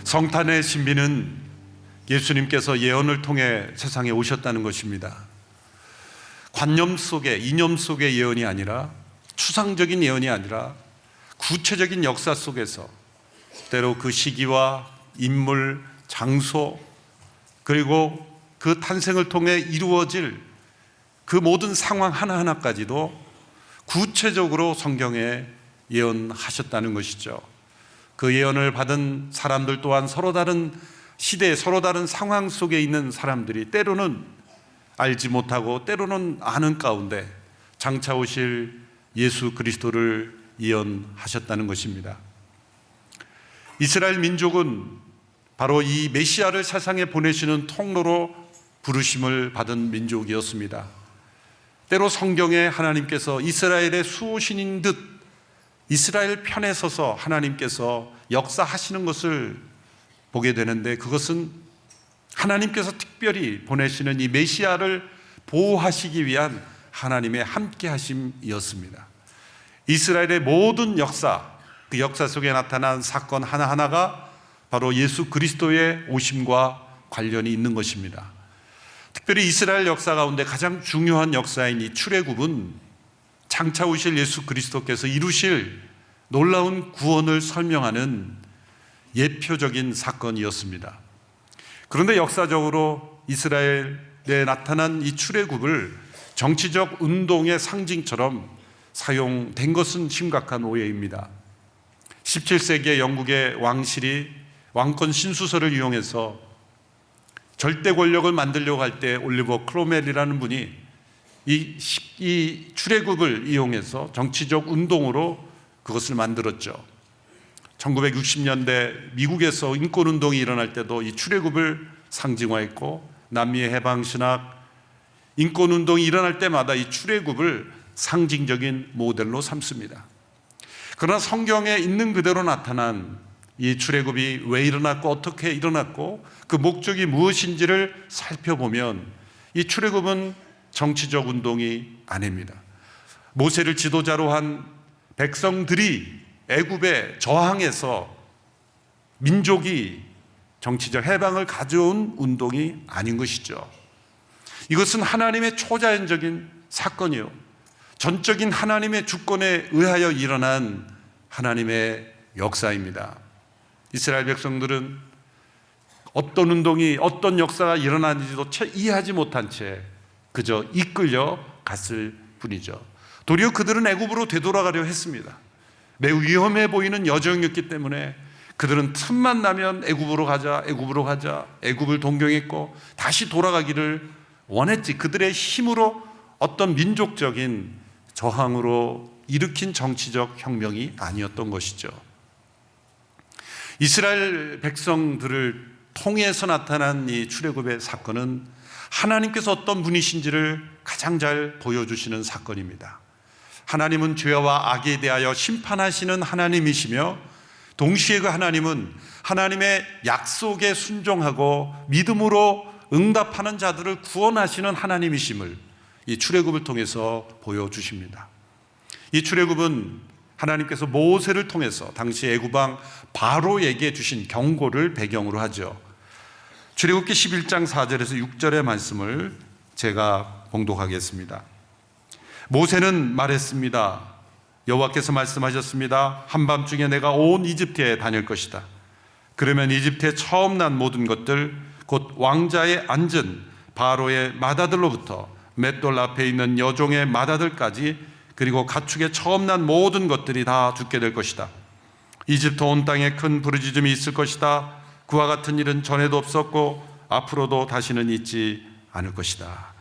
성탄의 신비는 예수님께서 예언을 통해 세상에 오셨다는 것입니다. 관념 속의, 이념 속의 예언이 아니라, 추상적인 예언이 아니라 구체적인 역사 속에서 때로 그 시기와 인물, 장소, 그리고 그 탄생을 통해 이루어질 그 모든 상황 하나하나까지도 구체적으로 성경에 예언하셨다는 것이죠. 그 예언을 받은 사람들 또한 서로 다른 시대, 서로 다른 상황 속에 있는 사람들이 때로는 알지 못하고 때로는 아는 가운데 장차 오실 예수 그리스도를 예언하셨다는 것입니다. 이스라엘 민족은 바로 이 메시아를 세상에 보내시는 통로로 부르심을 받은 민족이었습니다. 때로 성경에 하나님께서 이스라엘의 수호신인 듯 이스라엘 편에 서서 하나님께서 역사하시는 것을 보게 되는데, 그것은 하나님께서 특별히 보내시는 이 메시아를 보호하시기 위한 하나님의 함께 하심이었습니다. 이스라엘의 모든 역사, 그 역사 속에 나타난 사건 하나하나가 바로 예수 그리스도의 오심과 관련이 있는 것입니다. 특별히 이스라엘 역사 가운데 가장 중요한 역사인 이 출애굽은 장차 오실 예수 그리스도께서 이루실 놀라운 구원을 설명하는 예표적인 사건이었습니다. 그런데 역사적으로 이스라엘에 나타난 이 출애굽을 정치적 운동의 상징처럼 사용된 것은 심각한 오해입니다. 17세기에 영국의 왕실이 왕권 신수설을 이용해서 절대 권력을 만들려고 할 때 올리버 크로멜이라는 분이 이 출애굽을 이용해서 정치적 운동으로 그것을 만들었죠. 1960년대 미국에서 인권운동이 일어날 때도 이 출애굽을 상징화했고, 남미의 해방신학 인권운동이 일어날 때마다 이 출애굽을 상징적인 모델로 삼습니다. 그러나 성경에 있는 그대로 나타난 이 출애굽이 왜 일어났고 어떻게 일어났고 그 목적이 무엇인지를 살펴보면 이 출애굽은 정치적 운동이 아닙니다. 모세를 지도자로 한 백성들이 애굽에 저항해서 민족이 정치적 해방을 가져온 운동이 아닌 것이죠. 이것은 하나님의 초자연적인 사건이요, 전적인 하나님의 주권에 의하여 일어난 하나님의 역사입니다. 이스라엘 백성들은 어떤 운동이, 어떤 역사가 일어나는지도 채 이해하지 못한 채 그저 이끌려 갔을 뿐이죠. 도리어 그들은 애굽으로 되돌아가려 했습니다. 매우 위험해 보이는 여정이었기 때문에 그들은 틈만 나면 애굽으로 가자, 애굽으로 가자, 애굽을 동경했고 다시 돌아가기를 원했지, 그들의 힘으로 어떤 민족적인 저항으로 일으킨 정치적 혁명이 아니었던 것이죠. 이스라엘 백성들을 통해서 나타난 이 출애굽의 사건은 하나님께서 어떤 분이신지를 가장 잘 보여주시는 사건입니다. 하나님은 죄와 악에 대하여 심판하시는 하나님이시며, 동시에 그 하나님은 하나님의 약속에 순종하고 믿음으로 응답하는 자들을 구원하시는 하나님이심을 이 출애굽을 통해서 보여주십니다. 이 출애굽은 하나님께서 모세를 통해서 당시 애굽왕 바로에게 주신 경고를 배경으로 하죠. 출애굽기 11장 4절에서 6절의 말씀을 제가 봉독하겠습니다. 모세는 말했습니다. 여호와께서 말씀하셨습니다. 한밤중에 내가 온 이집트에 다닐 것이다. 그러면 이집트에 처음 난 모든 것들, 곧 왕자의 앉은 바로의 마다들로부터 맷돌 앞에 있는 여종의 마다들까지, 그리고 가축에 처음 난 모든 것들이 다 죽게 될 것이다. 이집트 온 땅에 큰 부르짖음이 있을 것이다. 그와 같은 일은 전에도 없었고 앞으로도 다시는 있지 않을 것이다.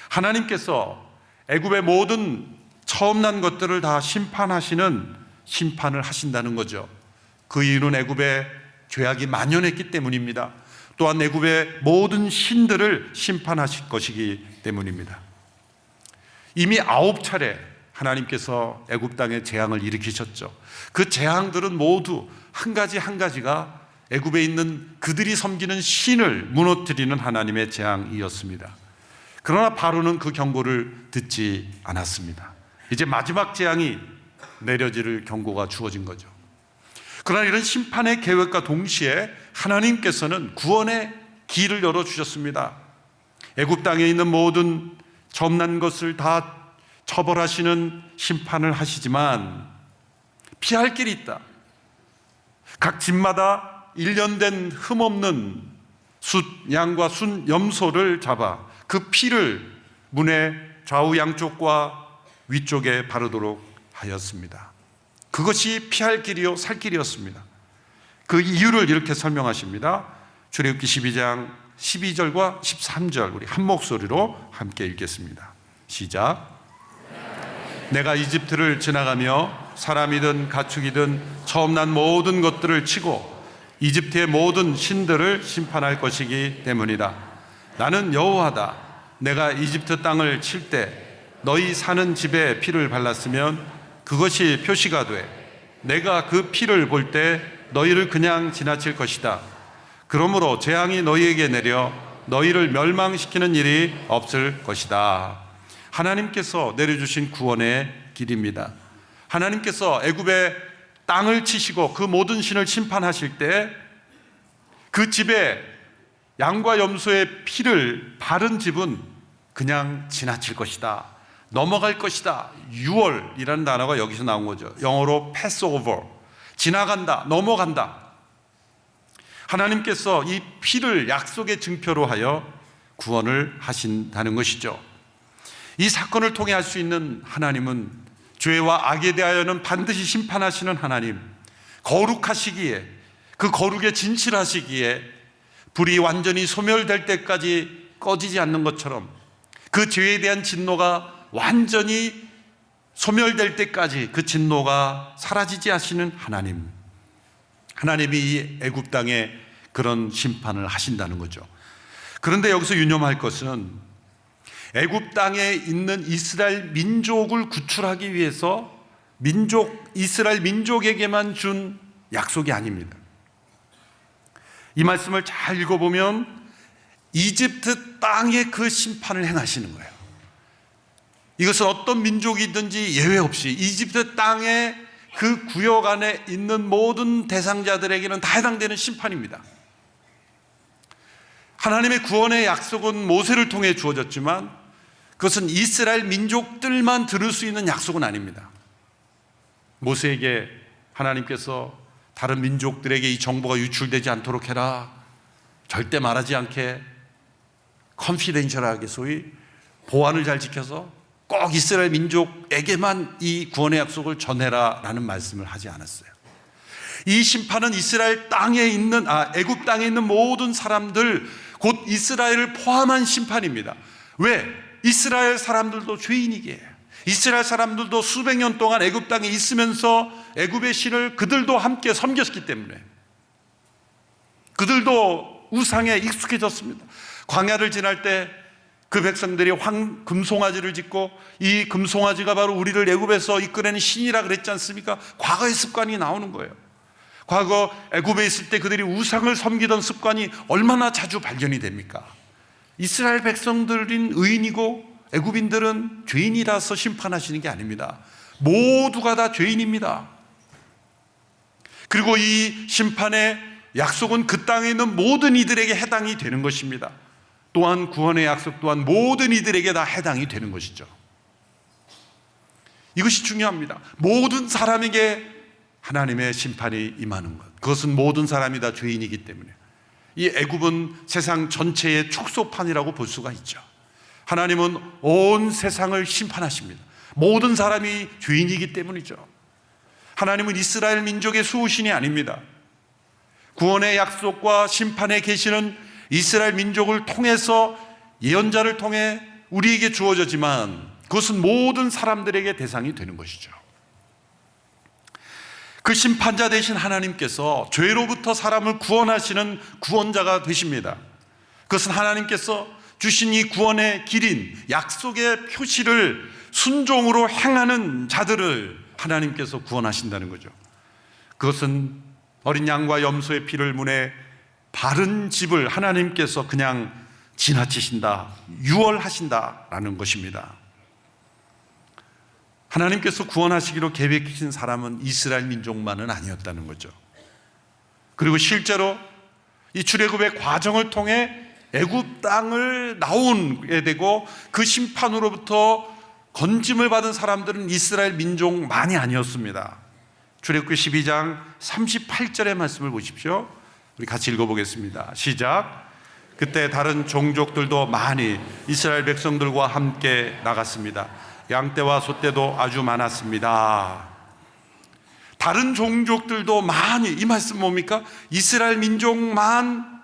하나님께서 애굽의 모든 처음 난 것들을 다 심판하시는 심판을 하신다는 거죠. 그 이유는 애굽에 죄악이 만연했기 때문입니다. 또한 애굽의 모든 신들을 심판하실 것이기 때문입니다. 이미 9차례 하나님께서 애굽 땅에 재앙을 일으키셨죠. 그 재앙들은 모두 한 가지 한 가지가 애굽에 있는 그들이 섬기는 신을 무너뜨리는 하나님의 재앙이었습니다. 그러나 바로는 그 경고를 듣지 않았습니다. 이제 마지막 재앙이 내려질 경고가 주어진 거죠. 그러나 이런 심판의 계획과 동시에 하나님께서는 구원의 길을 열어주셨습니다. 애굽 땅에 있는 모든 점난 것을 다 처벌하시는 심판을 하시지만 피할 길이 있다. 각 집마다 일련된 흠없는 숫 양과 순 염소를 잡아 그 피를 문의 좌우 양쪽과 위쪽에 바르도록 하였습니다. 그것이 피할 길이요 살 길이었습니다. 그 이유를 이렇게 설명하십니다. 출애굽기 12장 12절과 13절 우리 한 목소리로 함께 읽겠습니다. 시작. 내가 이집트를 지나가며 사람이든 가축이든 처음 난 모든 것들을 치고 이집트의 모든 신들을 심판할 것이기 때문이다. 나는 여호와다. 내가 이집트 땅을 칠 때 너희 사는 집에 피를 발랐으면 그것이 표시가 돼 내가 그 피를 볼 때 너희를 그냥 지나칠 것이다. 그러므로 재앙이 너희에게 내려 너희를 멸망시키는 일이 없을 것이다. 하나님께서 내려주신 구원의 길입니다. 하나님께서 애굽의 땅을 치시고 그 모든 신을 심판하실 때 그 집에 양과 염소의 피를 바른 집은 그냥 지나칠 것이다. 넘어갈 것이다. 유월이라는 단어가 여기서 나온 거죠. 영어로 Passover. 지나간다. 넘어간다. 하나님께서 이 피를 약속의 증표로 하여 구원을 하신다는 것이죠. 이 사건을 통해 알 수 있는 하나님은 죄와 악에 대하여는 반드시 심판하시는 하나님, 거룩하시기에 그 거룩에 진실하시기에 불이 완전히 소멸될 때까지 꺼지지 않는 것처럼 그 죄에 대한 진노가 완전히 소멸될 때까지 그 진노가 사라지지 않으시는 하나님, 하나님이 이 애굽 땅에 그런 심판을 하신다는 거죠. 그런데 여기서 유념할 것은 애굽 땅에 있는 이스라엘 민족을 구출하기 위해서 이스라엘 민족에게만 준 약속이 아닙니다. 이 말씀을 잘 읽어보면 이집트 땅에 그 심판을 행하시는 거예요. 이것은 어떤 민족이든지 예외 없이 이집트 땅에 그 구역 안에 있는 모든 대상자들에게는 다 해당되는 심판입니다. 하나님의 구원의 약속은 모세를 통해 주어졌지만 그것은 이스라엘 민족들만 들을 수 있는 약속은 아닙니다. 모세에게 하나님께서 다른 민족들에게 이 정보가 유출되지 않도록 해라. 절대 말하지 않게 컨피덴셜하게 소위 보안을 잘 지켜서 꼭 이스라엘 민족에게만 이 구원의 약속을 전해라 라는 말씀을 하지 않았어요. 이 심판은 이스라엘 땅에 있는 애굽 땅에 있는 모든 사람들 곧 이스라엘을 포함한 심판입니다. 왜? 이스라엘 사람들도 죄인이기에 이스라엘 사람들도 수백 년 동안 애굽 땅에 있으면서 애굽의 신을 그들도 함께 섬겼기 때문에 그들도 우상에 익숙해졌습니다. 광야를 지날 때 그 백성들이 금송아지를 짓고 이 금송아지가 바로 우리를 애굽에서 이끌어낸 신이라 그랬지 않습니까? 과거의 습관이 나오는 거예요. 과거 애굽에 있을 때 그들이 우상을 섬기던 습관이 얼마나 자주 발견이 됩니까? 이스라엘 백성들인 의인이고 애굽인들은 죄인이라서 심판하시는 게 아닙니다. 모두가 다 죄인입니다. 그리고 이 심판의 약속은 그 땅에 있는 모든 이들에게 해당이 되는 것입니다. 또한 구원의 약속 또한 모든 이들에게 다 해당이 되는 것이죠. 이것이 중요합니다. 모든 사람에게 하나님의 심판이 임하는 것, 그것은 모든 사람이 다 죄인이기 때문에 이 애굽은 세상 전체의 축소판이라고 볼 수가 있죠. 하나님은 온 세상을 심판하십니다. 모든 사람이 죄인이기 때문이죠. 하나님은 이스라엘 민족의 수호신이 아닙니다. 구원의 약속과 심판의 계시는 이스라엘 민족을 통해서 예언자를 통해 우리에게 주어졌지만 그것은 모든 사람들에게 대상이 되는 것이죠. 그 심판자 되신 하나님께서 죄로부터 사람을 구원하시는 구원자가 되십니다. 그것은 하나님께서 주신 이 구원의 길인 약속의 표시를 순종으로 행하는 자들을 하나님께서 구원하신다는 거죠. 그것은 어린 양과 염소의 피를 문에 바른 집을 하나님께서 그냥 지나치신다, 유월하신다라는 것입니다. 하나님께서 구원하시기로 계획하신 사람은 이스라엘 민족만은 아니었다는 거죠. 그리고 실제로 이 출애굽의 과정을 통해 애굽 땅을 나오게 되고 그 심판으로부터 건짐을 받은 사람들은 이스라엘 민족만이 아니었습니다. 출애굽기 12장 38절의 말씀을 보십시오. 우리 같이 읽어보겠습니다. 시작. 그때 다른 종족들도 많이 이스라엘 백성들과 함께 나갔습니다. 양떼와 소떼도 아주 많았습니다. 다른 종족들도 많이, 이 말씀 뭡니까? 이스라엘 민족만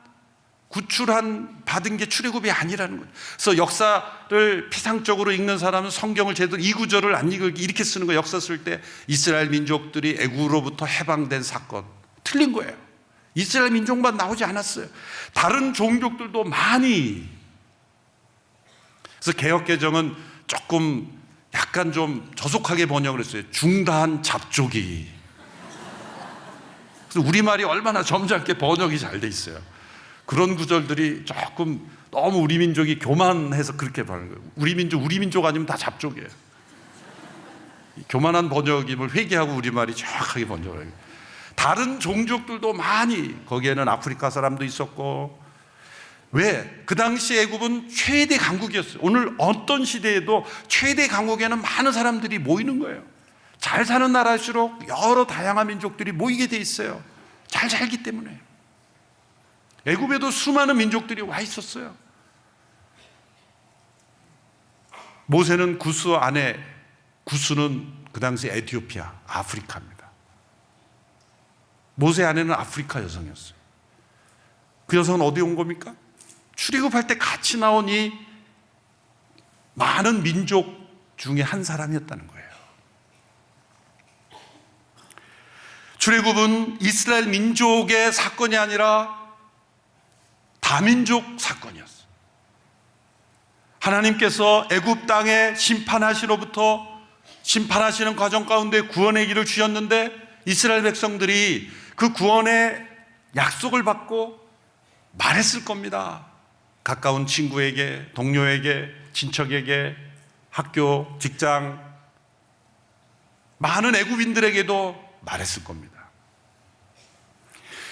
구출한 받은 게 출애굽이 아니라는 거예요. 그래서 역사를 피상적으로 읽는 사람은 성경을 제대로 이 구절을 안 읽고 이렇게 쓰는 거예요. 역사 쓸 때 이스라엘 민족들이 애굽으로부터 해방된 사건. 틀린 거예요. 이스라엘 민족만 나오지 않았어요. 다른 종족들도 많이. 그래서 개역개정은 조금 약간 좀 저속하게 번역을 했어요. 중다한 잡족이. 그래서 우리말이 얼마나 점잖게 번역이 잘 돼 있어요. 그런 구절들이 조금 너무 우리 민족이 교만해서 그렇게 말하는 거예요. 우리 민족 아니면 다 잡족이에요. 교만한 번역임을 회개하고 우리말이 정확하게 번역을 해요. 다른 종족들도 많이, 거기에는 아프리카 사람도 있었고. 왜? 그 당시 애굽은 최대 강국이었어요. 오늘 어떤 시대에도 최대 강국에는 많은 사람들이 모이는 거예요. 잘 사는 나라일수록 여러 다양한 민족들이 모이게 돼 있어요. 잘 살기 때문에. 애굽에도 수많은 민족들이 와 있었어요. 모세는 구스 안에, 구스는 그 당시 에티오피아, 아프리카입니다. 모세 아내는 아프리카 여성이었어요. 그 여성은 어디 온 겁니까? 출애굽할 때 같이 나온 이 많은 민족 중에 한 사람이었다는 거예요. 출애굽은 이스라엘 민족의 사건이 아니라 다민족 사건이었어요. 하나님께서 애굽 땅에 심판하시는 과정 가운데 구원의 길을 주셨는데 이스라엘 백성들이 그 구원의 약속을 받고 말했을 겁니다. 가까운 친구에게, 동료에게, 친척에게, 학교, 직장, 많은 애굽인들에게도 말했을 겁니다.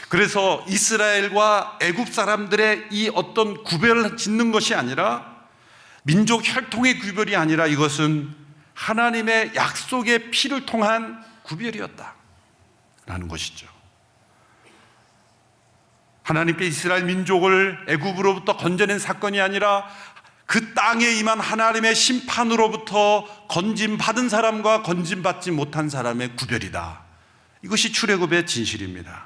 그래서 이스라엘과 애굽 사람들의 이 어떤 구별을 짓는 것이 아니라, 민족 혈통의 구별이 아니라 이것은 하나님의 약속의 피를 통한 구별이었다라는 것이죠. 하나님께 이스라엘 민족을 애굽으로부터 건져낸 사건이 아니라 그 땅에 임한 하나님의 심판으로부터 건짐받은 사람과 건짐받지 못한 사람의 구별이다. 이것이 출애굽의 진실입니다.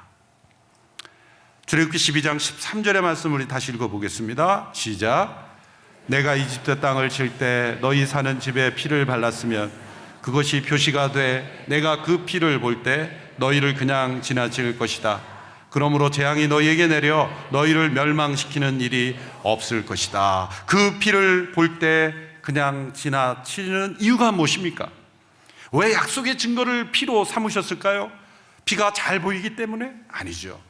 출애굽기 12장 13절의 말씀을 우리 다시 읽어보겠습니다. 시작. 내가 이집트 땅을 칠 때 너희 사는 집에 피를 발랐으면 그것이 표시가 돼 내가 그 피를 볼 때 너희를 그냥 지나칠 것이다. 그러므로 재앙이 너희에게 내려 너희를 멸망시키는 일이 없을 것이다. 그 피를 볼 때 그냥 지나치는 이유가 무엇입니까? 왜 약속의 증거를 피로 삼으셨을까요? 피가 잘 보이기 때문에? 아니죠.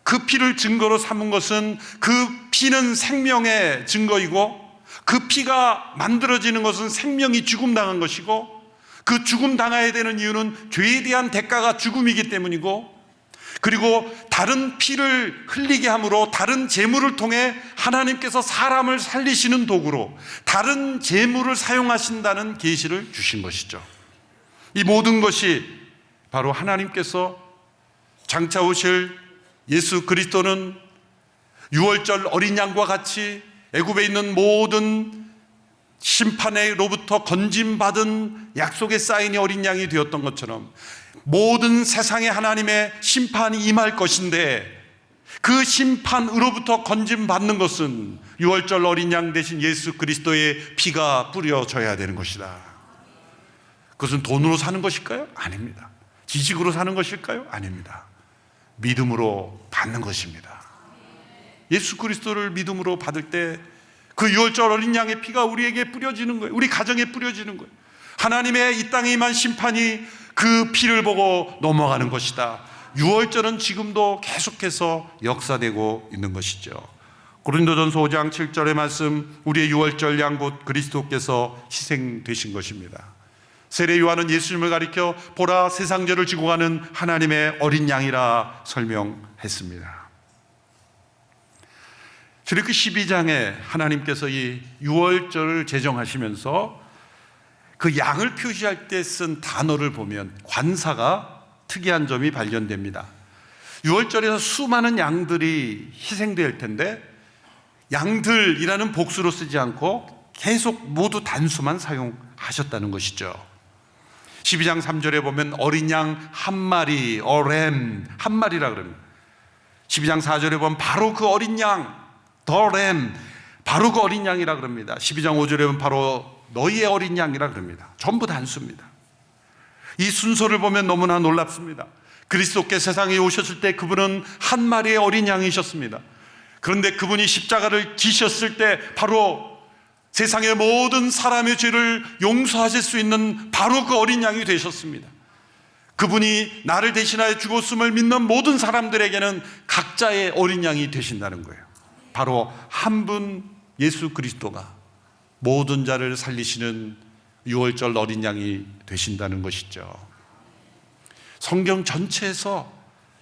그 피를 증거로 삼은 것은 그 피는 생명의 증거이고, 그 피가 만들어지는 것은 생명이 죽음당한 것이고, 그 죽음당해야 되는 이유는 죄에 대한 대가가 죽음이기 때문이고, 그리고 다른 피를 흘리게 함으로 다른 제물을 통해 하나님께서 사람을 살리시는 도구로 다른 제물을 사용하신다는 계시를 주신 것이죠. 이 모든 것이 바로 하나님께서 장차 오실 예수 그리스도는 유월절 어린 양과 같이 애굽에 있는 모든 심판으로부터 건짐받은 약속의 사인이 어린 양이 되었던 것처럼 모든 세상에 하나님의 심판이 임할 것인데, 그 심판으로부터 건짐받는 것은 유월절 어린 양 대신 예수 그리스도의 피가 뿌려져야 되는 것이다. 그것은 돈으로 사는 것일까요? 아닙니다. 지식으로 사는 것일까요? 아닙니다. 믿음으로 받는 것입니다. 예수 그리스도를 믿음으로 받을 때 그 유월절 어린 양의 피가 우리에게 뿌려지는 거예요. 우리 가정에 뿌려지는 거예요. 하나님의 이 땅에 임한 심판이 그 피를 보고 넘어가는 것이다. 유월절은 지금도 계속해서 역사되고 있는 것이죠. 고린도전서 5장 7절의 말씀, 우리의 유월절 양 곧 그리스도께서 희생되신 것입니다. 세례 요한은 예수님을 가리켜 보라 세상 죄를 지고 가는 하나님의 어린 양이라 설명했습니다. 출애굽기 12장에 하나님께서 이 유월절을 제정하시면서 그 양을 표시할 때 쓴 단어를 보면 관사가 특이한 점이 발견됩니다. 유월절에서 수많은 양들이 희생될 텐데 양들이라는 복수로 쓰지 않고 계속 모두 단수만 사용하셨다는 것이죠. 12장 3절에 보면 어린 양 한 마리, 어렘 한 마리라 그럽니다. 12장 4절에 보면 바로 그 어린 양, 더렘, 바로 그 어린 양이라 그럽니다. 12장 5절에 보면 바로 너희의 어린 양이라 그럽니다. 전부 단수입니다. 이 순서를 보면 너무나 놀랍습니다. 그리스도께 세상에 오셨을 때 그분은 한 마리의 어린 양이셨습니다. 그런데 그분이 십자가를 지셨을 때 바로 세상의 모든 사람의 죄를 용서하실 수 있는 바로 그 어린 양이 되셨습니다. 그분이 나를 대신하여 죽었음을 믿는 모든 사람들에게는 각자의 어린 양이 되신다는 거예요. 바로 한 분 예수 그리스도가 모든 자를 살리시는 유월절 어린 양이 되신다는 것이죠. 성경 전체에서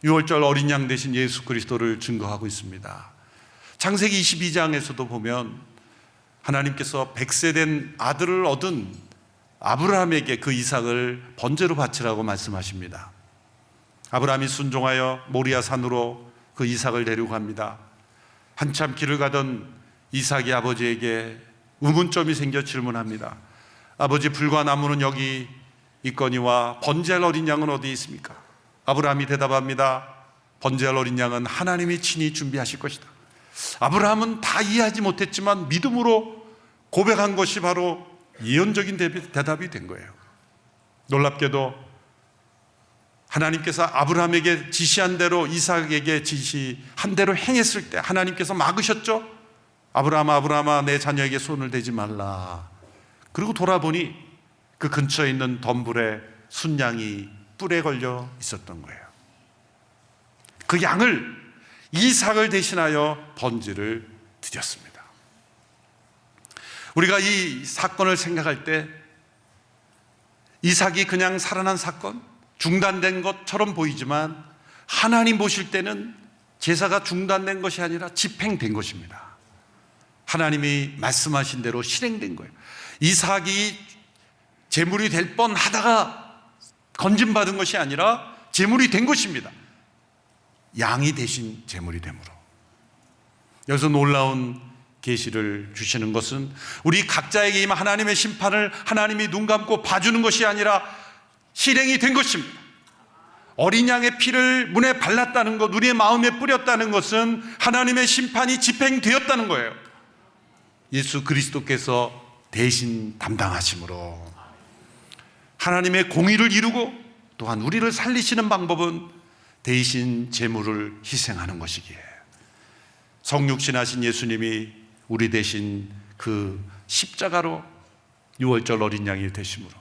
유월절 어린 양 되신 예수 그리스도를 증거하고 있습니다. 창세기 22장에서도 보면 하나님께서 100세 된 아들을 얻은 아브라함에게 그 이삭을 번제로 바치라고 말씀하십니다. 아브라함이 순종하여 모리아 산으로 그 이삭을 데리고 갑니다. 한참 길을 가던 이삭이 아버지에게 의문점이 생겨 질문합니다. 아버지, 불과 나무는 여기 있거니와 번제할 어린 양은 어디 있습니까? 아브라함이 대답합니다. 번제할 어린 양은 하나님이 친히 준비하실 것이다. 아브라함은 다 이해하지 못했지만 믿음으로 고백한 것이 바로 예언적인 대답이 된 거예요. 놀랍게도 하나님께서 아브라함에게 지시한 대로 이삭에게 지시한 대로 행했을 때 하나님께서 막으셨죠. 아브라함아, 아브라함아, 내 자녀에게 손을 대지 말라. 그리고 돌아보니 그 근처에 있는 덤불에 순양이 뿔에 걸려 있었던 거예요. 그 양을 이삭을 대신하여 번제를 드렸습니다. 우리가 이 사건을 생각할 때 이삭이 그냥 살아난 사건, 중단된 것처럼 보이지만 하나님 보실 때는 제사가 중단된 것이 아니라 집행된 것입니다. 하나님이 말씀하신 대로 실행된 거예요. 이삭이 제물이 될 뻔하다가 건진받은 것이 아니라 제물이 된 것입니다. 양이 대신 제물이 됨으로. 여기서 놀라운 계시를 주시는 것은 우리 각자에게 임한 하나님의 심판을 하나님이 눈 감고 봐주는 것이 아니라 실행이 된 것입니다. 어린 양의 피를 문에 발랐다는 것, 우리의 마음에 뿌렸다는 것은 하나님의 심판이 집행되었다는 거예요. 예수 그리스도께서 대신 담당하심으로 하나님의 공의를 이루고 또한 우리를 살리시는 방법은 대신 제물을 희생하는 것이기에 성육신하신 예수님이 우리 대신 그 십자가로 유월절 어린 양이 되심으로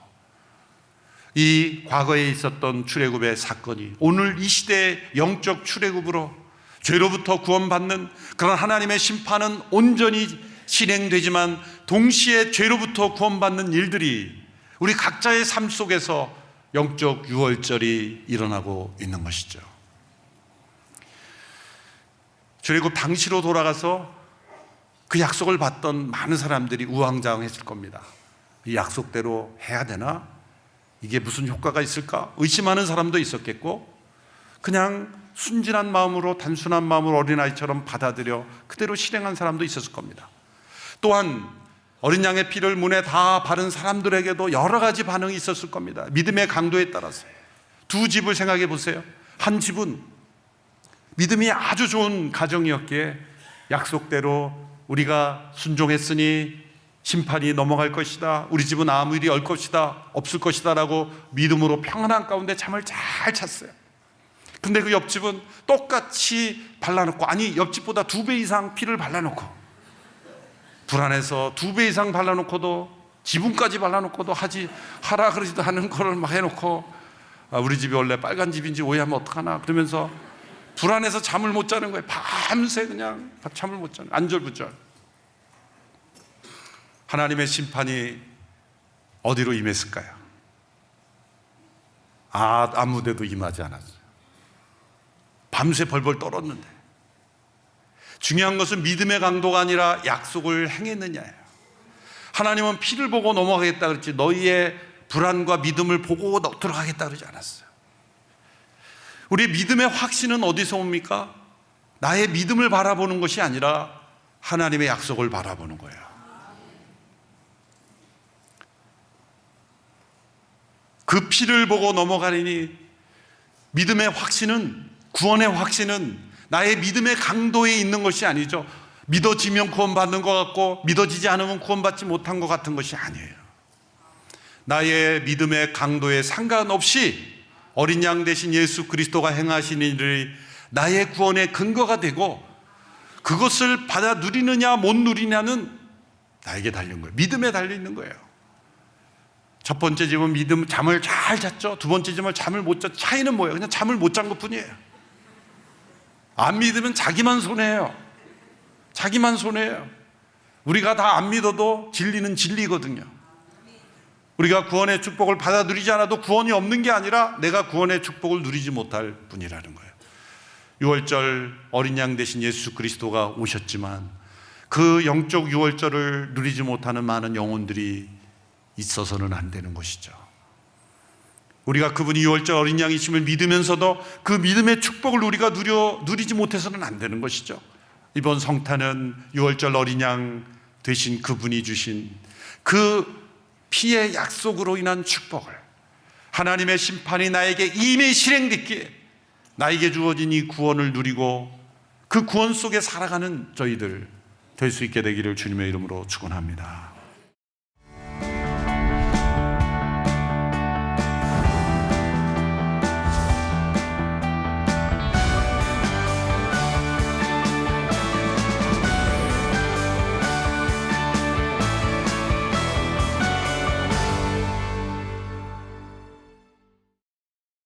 이 과거에 있었던 출애굽의 사건이 오늘 이 시대의 영적 출애굽으로 죄로부터 구원받는 그런 하나님의 심판은 온전히 실행되지만 동시에 죄로부터 구원받는 일들이 우리 각자의 삶 속에서 영적 유월절이 일어나고 있는 것이죠. 출애굽 당시로 돌아가서 그 약속을 받던 많은 사람들이 우왕좌왕했을 겁니다. 이 약속대로 해야 되나? 이게 무슨 효과가 있을까? 의심하는 사람도 있었겠고 그냥 순진한 마음으로 단순한 마음으로 어린아이처럼 받아들여 그대로 실행한 사람도 있었을 겁니다. 또한 어린 양의 피를 문에 다 바른 사람들에게도 여러 가지 반응이 있었을 겁니다. 믿음의 강도에 따라서. 두 집을 생각해 보세요. 한 집은 믿음이 아주 좋은 가정이었기에 약속대로 우리가 순종했으니 심판이 넘어갈 것이다, 우리 집은 아무 일이 없을 것이다 라고 믿음으로 평안한 가운데 잠을 잘 잤어요. 근데 그 옆집은 똑같이 발라놓고, 아니 옆집보다 2배 이상 피를 발라놓고 불안해서 2배 이상 발라놓고도 지붕까지 발라놓고도 하라 그러지도 않은 거를 막 해놓고 우리 집이 원래 빨간 집인지 오해하면 어떡하나 그러면서 불안해서 잠을 못 자는 거예요. 밤새 그냥 잠을 못 자는, 안절부절. 하나님의 심판이 어디로 임했을까요? 아무데도 임하지 않았어요. 밤새 벌벌 떨었는데. 중요한 것은 믿음의 강도가 아니라 약속을 행했느냐예요. 하나님은 피를 보고 넘어가겠다 그랬지 너희의 불안과 믿음을 보고 들어가겠다 그러지 않았어요. 우리 믿음의 확신은 어디서 옵니까? 나의 믿음을 바라보는 것이 아니라 하나님의 약속을 바라보는 거예요. 그 피를 보고 넘어가리니 믿음의 확신은, 구원의 확신은 나의 믿음의 강도에 있는 것이 아니죠. 믿어지면 구원받는 것 같고 믿어지지 않으면 구원받지 못한 것 같은 것이 아니에요. 나의 믿음의 강도에 상관없이 어린 양 대신 예수 그리스도가 행하신 일이 나의 구원의 근거가 되고 그것을 받아 누리느냐 못 누리냐는 나에게 달린 거예요. 믿음에 달려있는 거예요. 첫 번째 집은 믿음, 잠을 잘 잤죠. 두 번째 집은 잠을 못 잤죠. 차이는 뭐예요? 그냥 잠을 못 잔 것뿐이에요. 안 믿으면 자기만 손해예요. 자기만 손해예요. 우리가 다 안 믿어도 진리는 진리거든요. 우리가 구원의 축복을 받아 누리지 않아도 구원이 없는 게 아니라 내가 구원의 축복을 누리지 못할 뿐이라는 거예요. 6월절 어린 양 대신 예수 그리스도가 오셨지만 그 영적 6월절을 누리지 못하는 많은 영혼들이 있어서는 안 되는 것이죠. 우리가 그분이 6월절 어린 양이심을 믿으면서도 그 믿음의 축복을 우리가 누리지 못해서는 안 되는 것이죠. 이번 성탄은 6월절 어린 양 되신 그분이 주신 그 피의 약속으로 인한 축복을, 하나님의 심판이 나에게 이미 실행됐기에 나에게 주어진 이 구원을 누리고 그 구원 속에 살아가는 저희들 될 수 있게 되기를 주님의 이름으로 축원합니다.